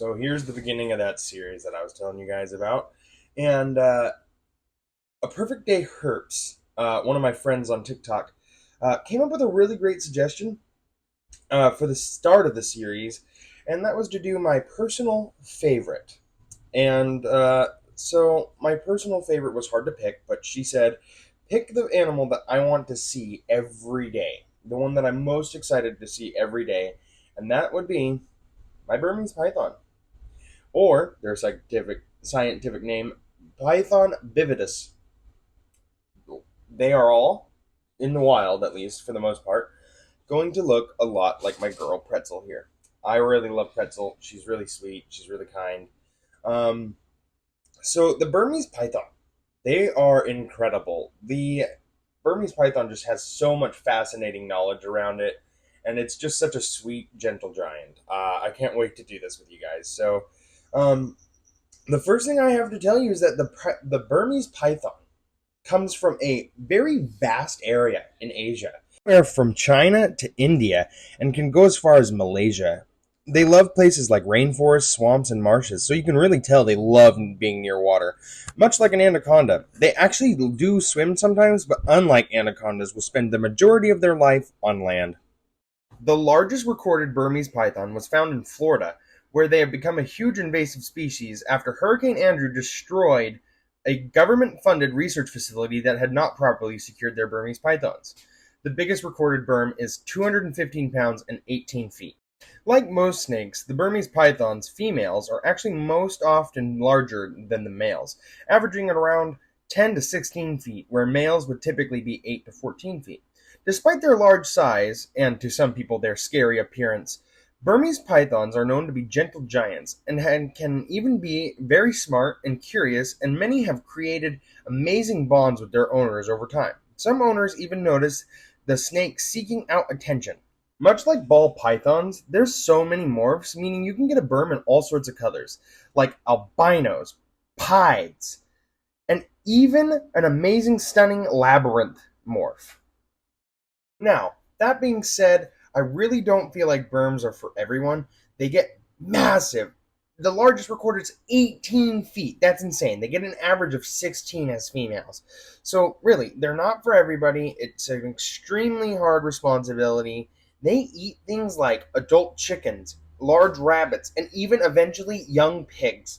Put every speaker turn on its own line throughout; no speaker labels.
So here's the beginning of that series that I was telling you guys about. And A Perfect Day Herps, one of my friends on TikTok, came up with a really great suggestion for the start of the series, and that was to do my personal favorite. And my personal favorite was hard to pick, but she said, pick the animal that I want to see every day, the one that I'm most excited to see every day, and that would be my Burmese python, or their scientific name, Python vividus. They are all, in the wild at least for the most part, going to look a lot like my girl Pretzel here. I really love Pretzel. She's really sweet. She's really kind. Um, so the Burmese python, they are incredible. The Burmese python just has so much fascinating knowledge around it, and it's just such a sweet, gentle giant. I can't wait to do this with you guys. Um, the first thing I have to tell you is that the Burmese python comes from a very vast area in Asia, where from China to India, and can go as far as Malaysia. They love places like rainforests, swamps, and marshes, so you can really tell they love being near water. Much like an anaconda, they actually do swim sometimes, but unlike anacondas, will spend the majority of their life on land. The largest recorded Burmese python was found in Florida, where they have become a huge invasive species after Hurricane Andrew destroyed a government funded research facility that had not properly secured their Burmese pythons. The biggest recorded burm is 215 pounds and 18 feet. Like most snakes, the Burmese python's females are actually most often larger than the males, averaging at around 10 to 16 feet, where males would typically be 8 to 14 feet. Despite their large size, and to some people their scary appearance, Burmese pythons are known to be gentle giants and can even be very smart and curious, and many have created amazing bonds with their owners over time. Some owners even notice the snake seeking out attention. Much like ball pythons, there's so many morphs, meaning you can get a burm in all sorts of colors, like albinos, pieds, and even an amazing, stunning labyrinth morph. Now, that being said, I really don't feel like burms are for everyone. They get massive. The largest recorded is 18 feet. That's insane. They get an average of 16 as females. So, really, they're not for everybody. It's an extremely hard responsibility. They eat things like adult chickens, large rabbits, and even eventually young pigs.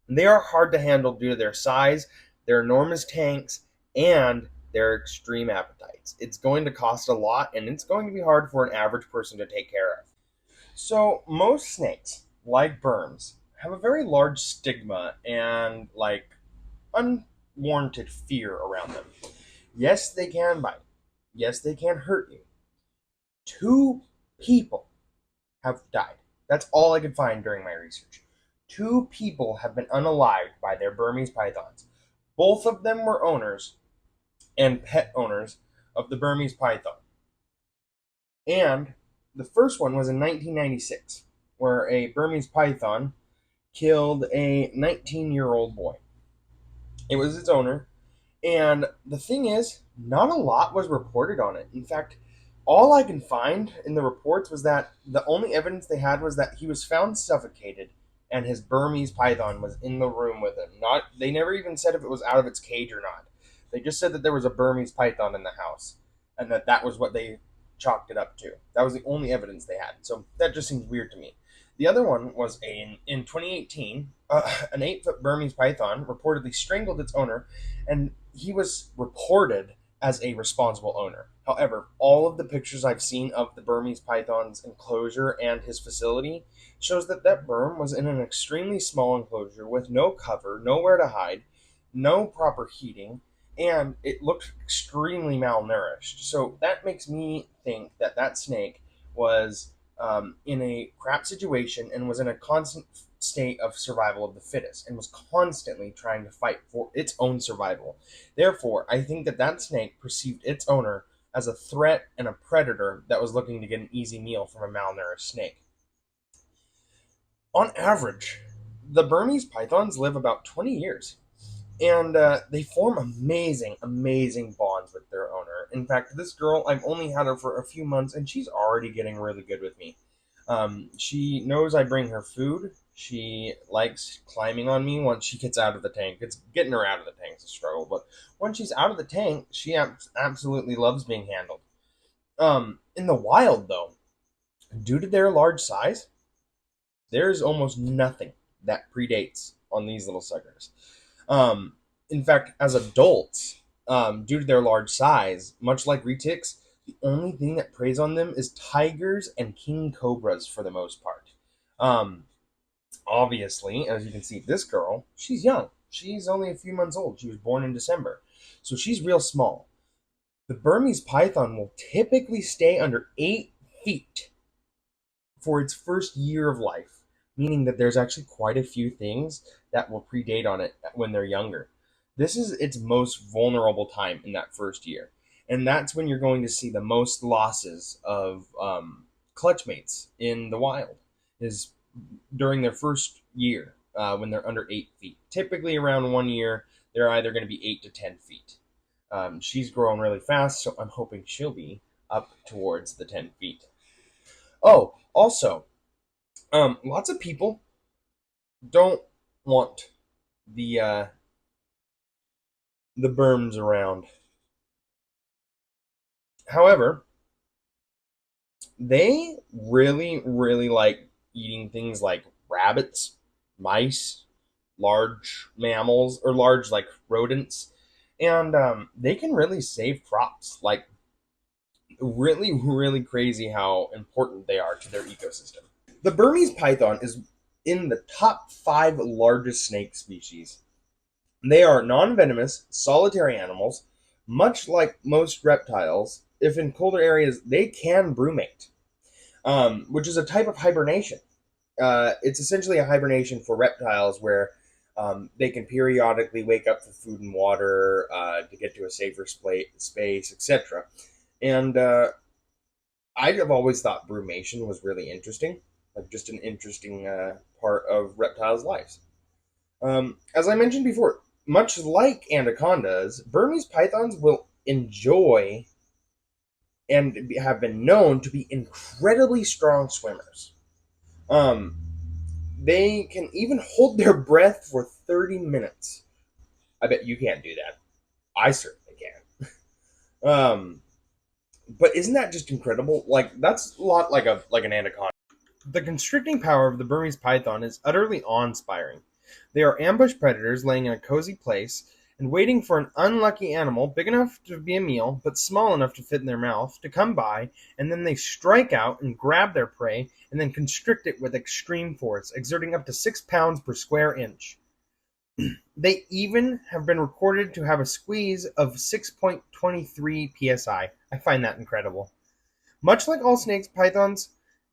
They are hard to handle due to their size, their enormous tanks, and their extreme appetites. It's going to cost a lot, and it's going to be hard for an average person to take care of. So, most snakes, like burms, have a very large stigma and, unwarranted fear around them. Yes, they can bite. Yes, they can hurt you. Two people have died. That's all I could find during my research. Two people have been unalived by their Burmese pythons. Both of them were owners and pet owners of the Burmese python. And the first one was in 1996, where a Burmese python killed a 19-year-old boy. It was its owner, and the thing is, not a lot was reported on it. In fact, all I can find in the reports was that the only evidence they had was that he was found suffocated and his Burmese python was in the room with him. Not They never even said if it was out of its cage or not. They just said that there was a Burmese python in the house and that was what they chalked it up to. That was the only evidence they had. So that just seems weird to me. The other one was in 2018, an 8-foot Burmese python reportedly strangled its owner, and he was reported as a responsible owner. However, all of the pictures I've seen of the Burmese python's enclosure and his facility shows that that burm was in an extremely small enclosure with no cover, nowhere to hide, no proper heating, and it looked extremely malnourished. So that makes me think that that snake was in a crap situation and was in a constant state of survival of the fittest and was constantly trying to fight for its own survival. Therefore, I think that that snake perceived its owner as a threat and a predator that was looking to get an easy meal from a malnourished snake. On average, the Burmese pythons live about 20 years, and they form amazing, amazing bonds with their owner. In fact, this girl, I've only had her for a few months, and she's already getting really good with me. She knows I bring her food. She likes climbing on me once she gets out of the tank. It's getting her out of the tank is a struggle, but once she's out of the tank, she absolutely loves being handled. In the wild, though, due to their large size, there's almost nothing that predates on these little suckers. Um, in fact, as adults, due to their large size, much like retics, the only thing that preys on them is tigers and king cobras for the most part. Um, Obviously, as you can see, this girl, she's young. She's only a few months old. She was born in December. So she's real small. The Burmese python will typically stay under 8 feet for its first year of life, meaning that there's actually quite a few things that will predate on it when they're younger. This is its most vulnerable time in that first year. And that's when you're going to see the most losses of clutch mates in the wild, is during their first year when they're under 8 feet. Typically, around 1 year, they're either going to be 8 to 10 feet. She's growing really fast, so I'm hoping she'll be up towards the 10 feet. Oh, also, lots of people don't want the burms around. However, they really, really like eating things like rabbits, mice, large mammals, or large like rodents, and they can really save crops. Like really, really crazy how important they are to their ecosystem. The Burmese python is in the top 5 largest snake species. They are non-venomous, solitary animals, much like most reptiles. If in colder areas, they can brumate, which is a type of hibernation. It's essentially a hibernation for reptiles where they can periodically wake up for food and water to get to a safer space, etc. And I have always thought brumation was really interesting, like just an interesting part of reptiles' lives. As I mentioned before, much like anacondas, Burmese pythons will enjoy and have been known to be incredibly strong swimmers. Um, they can even hold their breath for 30 minutes. I bet you can't do that. I certainly can. But isn't that just incredible? Like that's a lot like an anaconda. The constricting power of the Burmese python is utterly awe-inspiring. They are ambush predators laying in a cozy place and waiting for an unlucky animal big enough to be a meal but small enough to fit in their mouth to come by, and then they strike out and grab their prey and then constrict it with extreme force, exerting up to 6 pounds per square inch. They even have been recorded to have a squeeze of 6.23 psi. I find that incredible. Much like all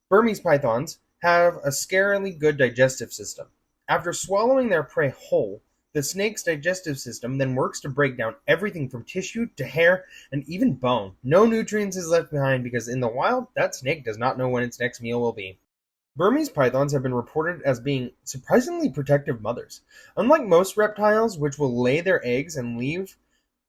Burmese pythons have a scarily good digestive system. After swallowing their prey whole, the snake's digestive system then works to break down everything from tissue to hair and even bone. No nutrients is left behind because in the wild, that snake does not know when its next meal will be. Burmese pythons have been reported as being surprisingly protective mothers. Unlike most reptiles, which will lay their eggs and leave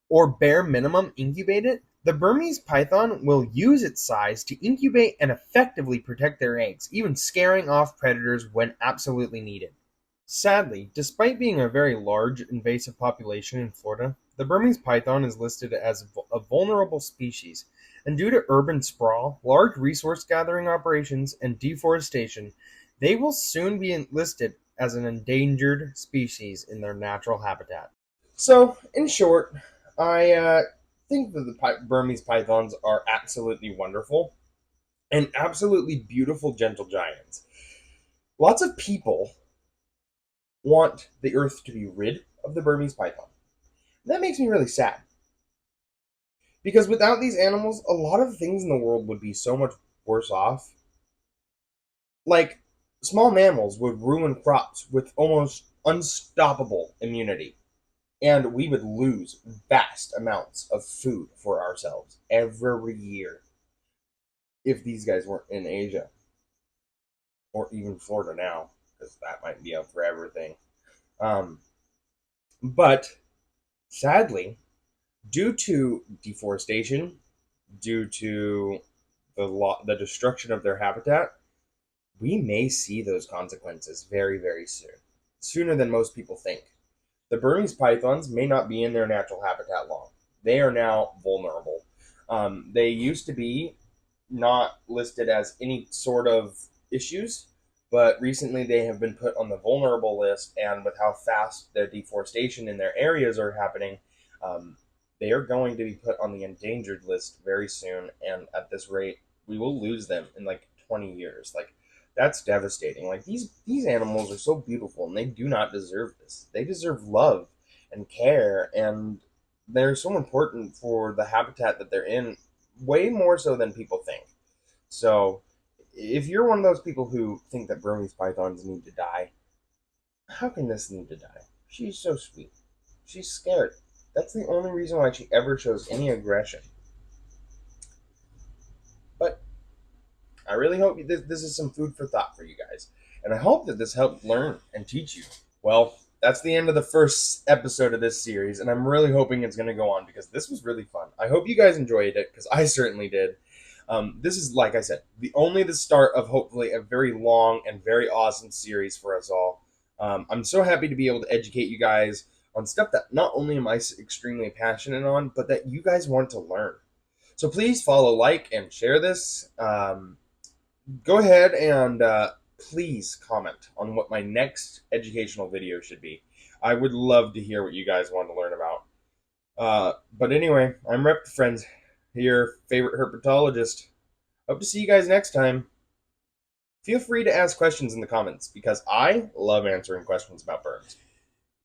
or bare minimum incubate it, the Burmese python will use its size to incubate and effectively protect their eggs, even scaring off predators when absolutely needed. Sadly, despite being a very large invasive population in Florida, the Burmese python is listed as a vulnerable species, and due to urban sprawl, large resource gathering operations, and deforestation, they will soon be listed as an endangered species in their natural habitat. So, in short, I think that the Burmese pythons are absolutely wonderful and absolutely beautiful gentle giants. Lots of people want the earth to be rid of the Burmese python. That makes me really sad. Because without these animals, a lot of things in the world would be so much worse off. Like, small mammals would ruin crops with almost unstoppable immunity. And we would lose vast amounts of food for ourselves every year if these guys weren't in Asia. Or even Florida now, because that might be a forever thing. Um, but sadly, due to deforestation, due to the destruction of their habitat, we may see those consequences very, very soon, sooner than most people think. The Burmese pythons may not be in their natural habitat long. They are now vulnerable. They used to be not listed as any sort of issues, but recently they have been put on the vulnerable list. And with how fast the deforestation in their areas are happening, um, they are going to be put on the endangered list very soon. And at this rate, we will lose them in like 20 years. Like, that's devastating. Like, these animals are so beautiful, and they do not deserve this. They deserve love and care, and they're so important for the habitat that they're in, way more so than people think. So, if you're one of those people who think that Burmese pythons need to die, how can this need to die? She's so sweet. She's scared. That's the only reason why she ever shows any aggression. But I really hope this is some food for thought for you guys. And I hope that this helped learn and teach you. Well, that's the end of the first episode of this series, and I'm really hoping it's going to go on because this was really fun. I hope you guys enjoyed it because I certainly did. This is, like I said, only the start of hopefully a very long and very awesome series for us all. I'm so happy to be able to educate you guys on stuff that not only am I extremely passionate on, but that you guys want to learn. So please follow, like, and share this. Go ahead and please comment on what my next educational video should be. I would love to hear what you guys want to learn about. But anyway, I'm Rep Friends, your favorite herpetologist. Hope to see you guys next time. Feel free to ask questions in the comments because I love answering questions about burms.